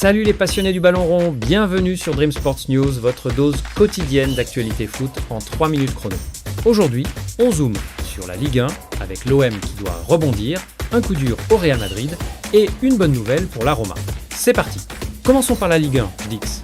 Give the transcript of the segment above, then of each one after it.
Salut les passionnés du ballon rond, bienvenue sur Dream Sports News, votre dose quotidienne d'actualité foot en 3 minutes chrono. Aujourd'hui, on zoome sur la Ligue 1 avec l'OM qui doit rebondir, un coup dur au Real Madrid et une bonne nouvelle pour la Roma. C'est parti. Commençons par la Ligue 1, Dix.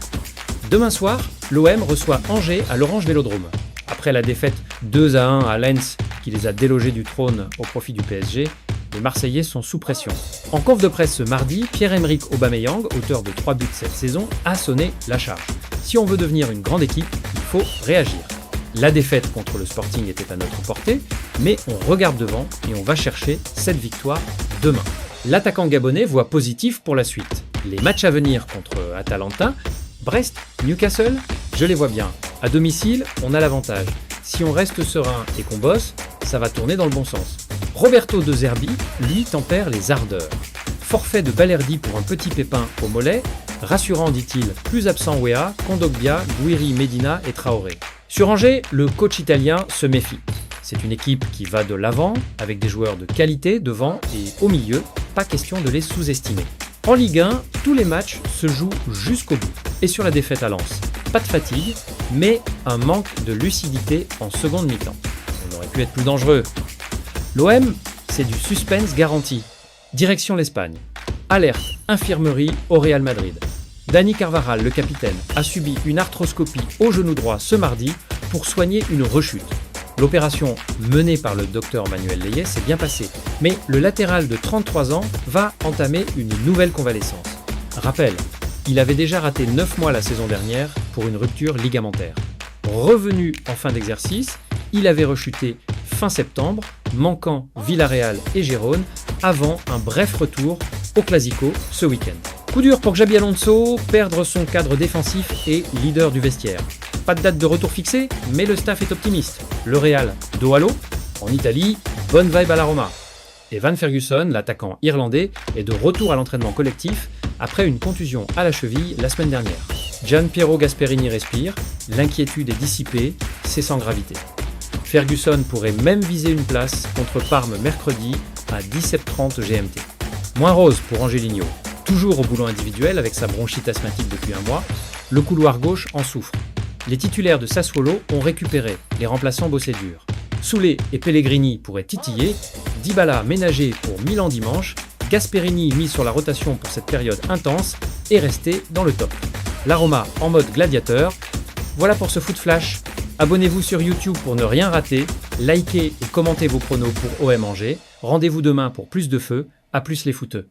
Demain soir, l'OM reçoit Angers à l'Orange Vélodrome. Après la défaite 2-1 à Lens qui les a délogés du trône au profit du PSG, les Marseillais sont sous pression. En conf de presse ce mardi, Pierre-Emerick Aubameyang, auteur de 3 buts cette saison, a sonné la charge. Si on veut devenir une grande équipe, il faut réagir. La défaite contre le Sporting était à notre portée, mais on regarde devant et on va chercher cette victoire demain. L'attaquant gabonais voit positif pour la suite. Les matchs à venir contre Atalanta, Brest, Newcastle, je les vois bien. À domicile, on a l'avantage. Si on reste serein et qu'on bosse, ça va tourner dans le bon sens. Roberto De Zerbi, lui, tempère les ardeurs. Forfait de Balerdi pour un petit pépin au mollet, rassurant dit-il, plus absent Weah, Kondogbia, Guiri, Medina et Traoré. Sur Angers, le coach italien se méfie. C'est une équipe qui va de l'avant, avec des joueurs de qualité devant et au milieu, pas question de les sous-estimer. En Ligue 1, tous les matchs se jouent jusqu'au bout. Et sur la défaite à Lens, pas de fatigue, mais un manque de lucidité en seconde mi-temps. On aurait pu être plus dangereux. L'OM, c'est du suspense garanti. Direction l'Espagne. Alerte, infirmerie au Real Madrid. Dani Carvajal, le capitaine, a subi une arthroscopie au genou droit ce mardi pour soigner une rechute. L'opération menée par le docteur Manuel Leyes s'est bien passée, mais le latéral de 33 ans va entamer une nouvelle convalescence. Rappel, il avait déjà raté 9 mois la saison dernière pour une rupture ligamentaire. Revenu en fin d'exercice, il avait rechuté fin septembre, manquant Villarreal et Gérone, avant un bref retour au Clasico ce week-end. Coup dur pour Xabi Alonso, perdre son cadre défensif et leader du vestiaire. Pas de date de retour fixée, mais le staff est optimiste. Le Real, dos à l'eau. En Italie, bonne vibe à la Roma. Evan Ferguson, l'attaquant irlandais, est de retour à l'entraînement collectif après une contusion à la cheville la semaine dernière. Gianpiero Gasperini respire, l'inquiétude est dissipée, c'est sans gravité. Ferguson pourrait même viser une place contre Parme mercredi à 17h30 GMT. Moins rose pour Angelino. Toujours au boulot individuel avec sa bronchite asthmatique depuis un mois, le couloir gauche en souffre. Les titulaires de Sassuolo ont récupéré, les remplaçants bossaient dur. Soulé et Pellegrini pourraient titiller, Dybala ménagé pour Milan dimanche, Gasperini mis sur la rotation pour cette période intense et resté dans le top. La Roma en mode gladiateur. Voilà pour ce Foot Flash. Abonnez-vous sur YouTube pour ne rien rater, likez et commentez vos pronos pour OM Angers. Rendez-vous demain pour plus de feu, à plus les footeux.